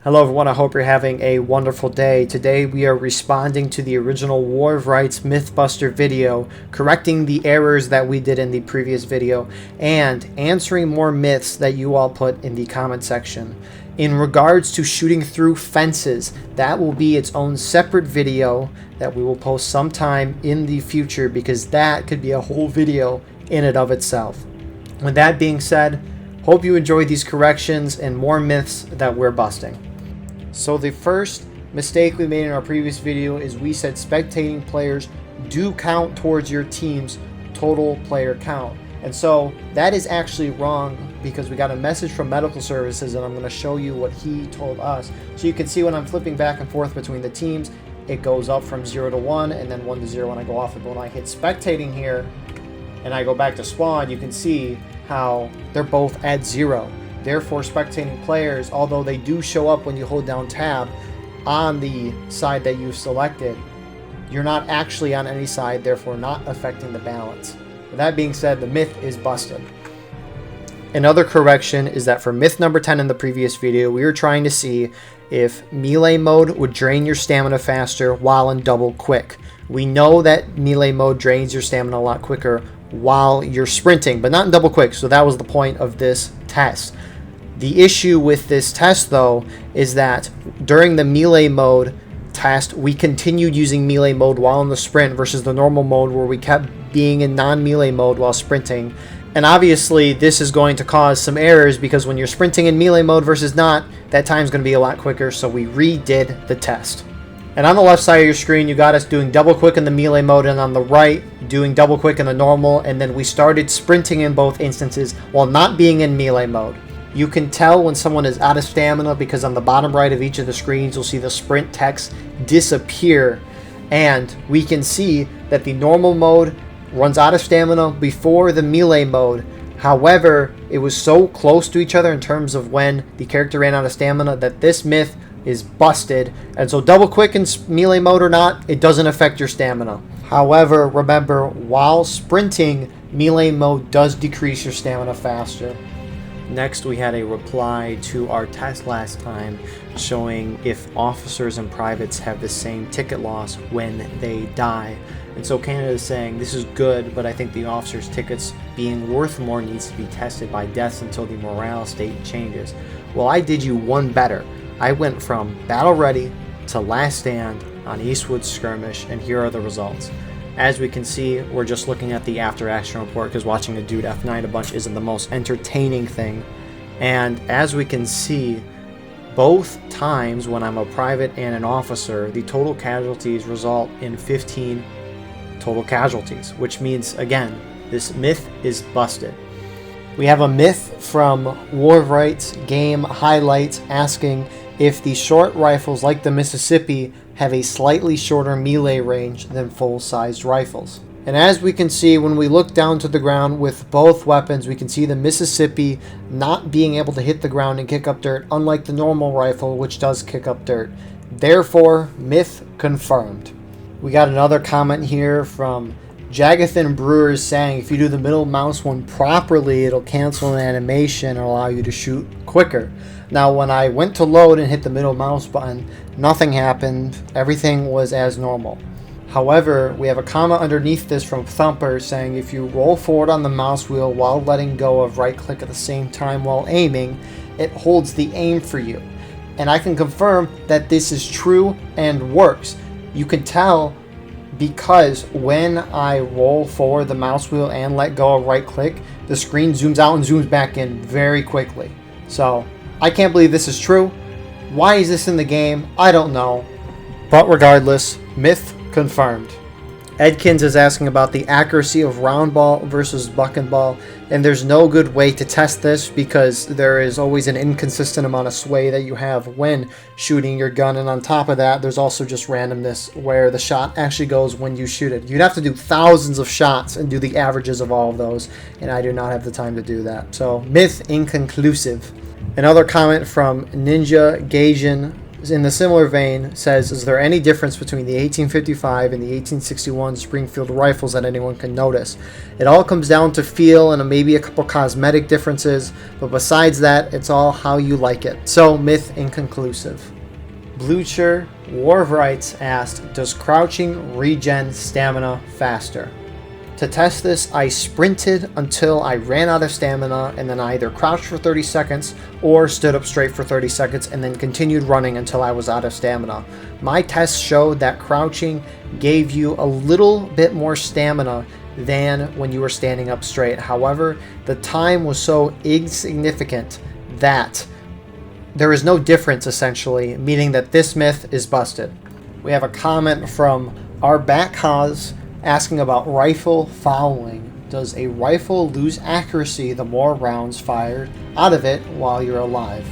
Hello everyone, I hope you're having a wonderful day. Today we are responding to the original War of Rights Mythbuster video, correcting the errors that we did in the previous video, and answering more myths that you all put in the comment section. In regards to shooting through fences, that will be its own separate video that we will post sometime in the future because that could be a whole video in and of itself. With that being said, hope you enjoyed these corrections and more myths that we're busting. So the first mistake we made in our previous video is we said spectating players do count towards your team's total player count. And so that is actually wrong because we got a message from medical services and I'm going to show you what he told us. So you can see when I'm flipping back and forth between the teams, it goes up from 0 to 1 and then 1 to 0 when I go off it. But when I hit spectating here and I go back to spawn, you can see how they're both at 0. Therefore, spectating players, although they do show up when you hold down tab on the side that you've selected, you're not actually on any side, therefore not affecting the balance. With that being said, the myth is busted. Another correction is that for myth number 10 in the previous video, we were trying to see if melee mode would drain your stamina faster while in double quick. We know that melee mode drains your stamina a lot quicker while you're sprinting, but not in double quick, so that was the point of this test. The issue with this test, though, is that during the melee mode test, we continued using melee mode while in the sprint versus the normal mode where we kept being in non-melee mode while sprinting. And obviously, this is going to cause some errors because when you're sprinting in melee mode versus not, that time's going to be a lot quicker, so we redid the test. And on the left side of your screen, you got us doing double quick in the melee mode, and on the right, doing double quick in the normal, and then we started sprinting in both instances while not being in melee mode. You can tell when someone is out of stamina because on the bottom right of each of the screens, you'll see the sprint text disappear. And we can see that the normal mode runs out of stamina before the melee mode. However, it was so close to each other in terms of when the character ran out of stamina that this myth is busted. And so double quick in melee mode or not, it doesn't affect your stamina. However, remember, while sprinting, melee mode does decrease your stamina faster. Next, we had a reply to our test last time showing if officers and privates have the same ticket loss when they die. And so Canada is saying this is good, but I think the officers' tickets being worth more needs to be tested by deaths until the morale state changes. Well, I did you one better. I went from battle ready to last stand on Eastwood skirmish, and here are the results. As we can see, we're just looking at the after action report because watching a dude F9 a bunch isn't the most entertaining thing. And as we can see, both times when I'm a private and an officer, the total casualties result in 15 total casualties, which means, again, this myth is busted. We have a myth from War of Rights game highlights asking if the short rifles like the Mississippi have a slightly shorter melee range than full-sized rifles. And as we can see, when we look down to the ground with both weapons, we can see the Mississippi not being able to hit the ground and kick up dirt, unlike the normal rifle, which does kick up dirt. Therefore, myth confirmed. We got another comment here from Jagathan Brewers saying if you do the middle mouse one properly, it'll cancel an animation and allow you to shoot quicker. Now, when I went to load and hit the middle mouse button, nothing happened. Everything was as normal. However, we have a comment underneath this from Thumper saying if you roll forward on the mouse wheel while letting go of right click at the same time while aiming, it holds the aim for you. And I can confirm that this is true and works. You can tell because when I roll forward the mouse wheel and let go of right click, the screen zooms out and zooms back in very quickly. So I can't believe this is true. Why is this in the game? I don't know. But regardless, myth confirmed. Edkins is asking about the accuracy of round ball versus buck and ball, and there's no good way to test this because there is always an inconsistent amount of sway that you have when shooting your gun, and on top of that there's also just randomness where the shot actually goes when you shoot it. You'd have to do thousands of shots and do the averages of all of those, and I do not have the time to do that. So myth inconclusive. Another comment from Ninja Gaijin in the similar vein, says, is there any difference between the 1855 and the 1861 Springfield rifles that anyone can notice? It all comes down to feel and maybe a couple cosmetic differences, but besides that, it's all how you like it. So, myth inconclusive. Blucher War of Rights asked, does crouching regen stamina faster? To test this, I sprinted until I ran out of stamina, and then I either crouched for 30 seconds or stood up straight for 30 seconds and then continued running until I was out of stamina. My tests showed that crouching gave you a little bit more stamina than when you were standing up straight. However, the time was so insignificant that there is no difference, essentially, meaning that this myth is busted. We have a comment from our back cause asking about rifle fouling. Does a rifle lose accuracy the more rounds fired out of it while you're alive?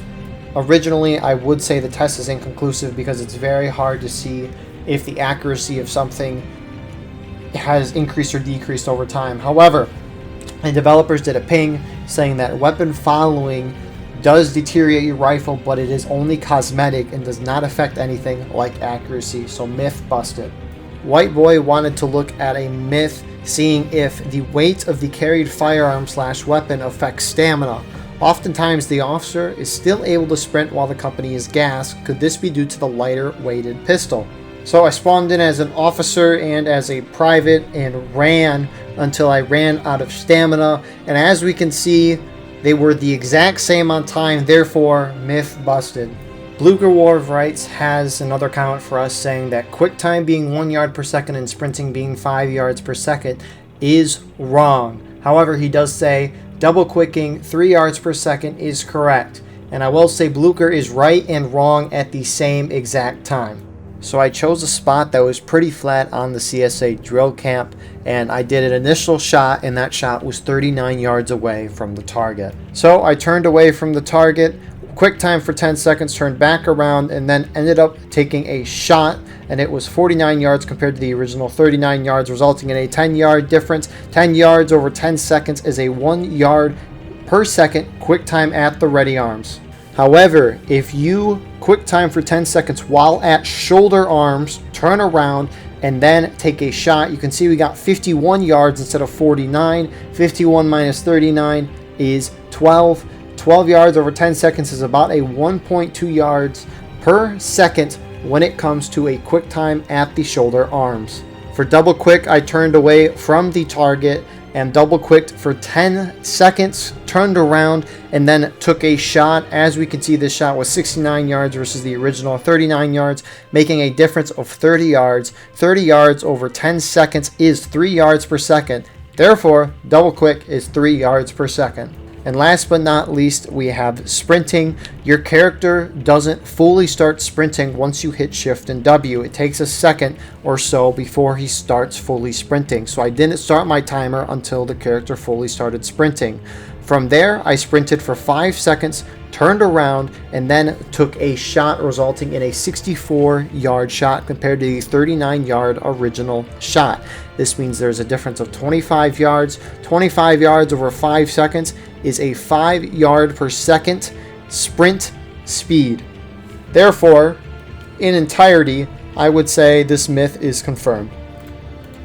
Originally, I would say the test is inconclusive because it's very hard to see if the accuracy of something has increased or decreased over time. However, the developers did a ping saying that weapon fouling does deteriorate your rifle, but it is only cosmetic and does not affect anything like accuracy. So myth busted. White Boy wanted to look at a myth seeing if the weight of the carried firearm / weapon affects stamina. Oftentimes the officer is still able to sprint while the company is gassed. Could this be due to the lighter weighted pistol? So I spawned in as an officer and as a private and ran until I ran out of stamina, and as we can see, they were the exact same on time, therefore myth busted. Blucher War of Rights has another comment for us saying that quick time being 1 yard per second and sprinting being 5 yards per second is wrong. However, he does say double quicking 3 yards per second is correct. And I will say Blucher is right and wrong at the same exact time. So I chose a spot that was pretty flat on the CSA drill camp, and I did an initial shot, and that shot was 39 yards away from the target. So I turned away from the target, quick time for 10 seconds, turned back around, and then ended up taking a shot, and it was 49 yards compared to the original 39 yards, resulting in a 10-yard difference. 10 yards over 10 seconds is a 1 yard per second quick time at the ready arms. However, if you quick time for 10 seconds while at shoulder arms, turn around, and then take a shot, you can see we got 51 yards instead of 49. 51 minus 39 is 12. 12 yards over 10 seconds is about a 1.2 yards per second when it comes to a quick time at the shoulder arms. For double quick, I turned away from the target and double quicked for 10 seconds, turned around, and then took a shot. As we can see, this shot was 69 yards versus the original 39 yards, making a difference of 30 yards. 30 yards over 10 seconds is 3 yards per second. Therefore, double quick is 3 yards per second. And last but not least, we have sprinting. Your character doesn't fully start sprinting once you hit Shift and W. It takes a second or so before he starts fully sprinting. So I didn't start my timer until the character fully started sprinting. From there, I sprinted for 5 seconds, turned around, and then took a shot, resulting in a 64-yard shot compared to the 39-yard original shot. This means there's a difference of 25 yards. 25 yards over 5 seconds is a 5 yard per second sprint speed. Therefore, in entirety, I would say this myth is confirmed.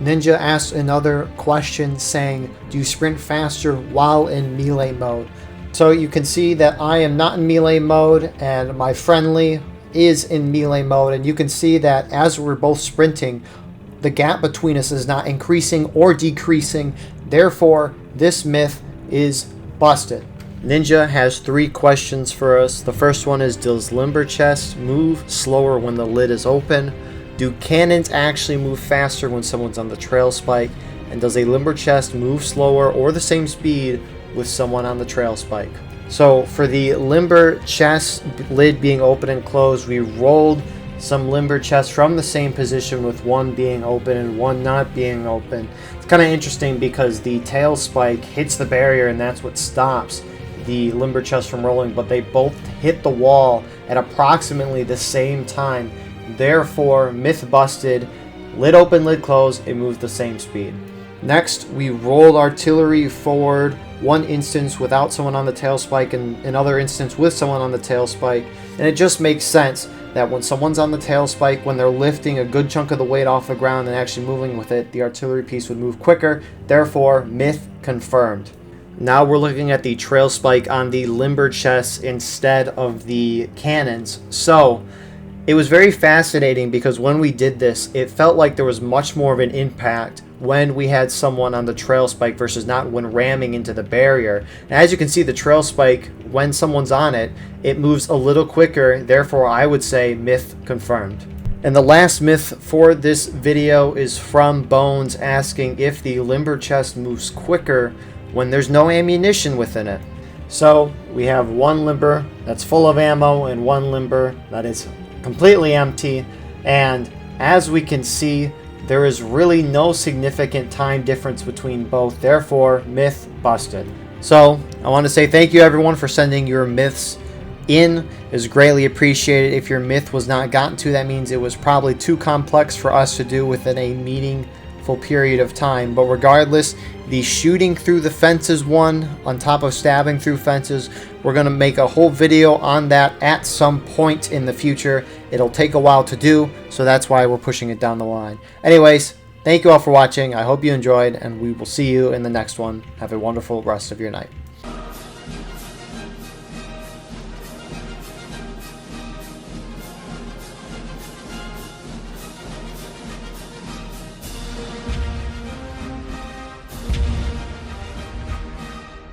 Ninja asked another question saying, do you sprint faster while in melee mode? So you can see that I am not in melee mode and my friendly is in melee mode, and you can see that as we're both sprinting, the gap between us is not increasing or decreasing. Therefore, this myth is busted. Ninja has 3 questions for us. The first one is, does limber chest move slower when the lid is open? Do cannons actually move faster when someone's on the trail spike? And does a limber chest move slower or the same speed with someone on the trail spike? So for the limber chest lid being open and closed, we rolled some limber chests from the same position with one being open and one not being open. It's kind of interesting because the tail spike hits the barrier and that's what stops the limber chest from rolling, but they both hit the wall at approximately the same time. Therefore, myth busted. Lid open, lid closed, it moves the same speed. Next, we rolled artillery forward one instance without someone on the tail spike and another instance with someone on the tail spike. And it just makes sense that when someone's on the tail spike, when they're lifting a good chunk of the weight off the ground and actually moving with it, the artillery piece would move quicker. Therefore, myth confirmed. Now we're looking at the trail spike on the limber chests instead of the cannons. So it was very fascinating because when we did this, it felt like there was much more of an impact when we had someone on the trail spike versus not when ramming into the barrier. And as you can see, the trail spike, when someone's on it, it moves a little quicker. Therefore, I would say myth confirmed. And the last myth for this video is from Bones, asking if the limber chest moves quicker when there's no ammunition within it. So we have one limber that's full of ammo and one limber that is completely empty, and as we can see, there is really no significant time difference between both. Therefore, myth busted. So I want to say thank you everyone for sending your myths in. It is greatly appreciated. If your myth was not gotten to, that means it was probably too complex for us to do within a meaningful period of time. But regardless, the shooting through the fences one on top of stabbing through fences, we're going to make a whole video on that at some point in the future. It'll take a while to do, so that's why we're pushing it down the line. Anyways, thank you all for watching. I hope you enjoyed, and we will see you in the next one. Have a wonderful rest of your night.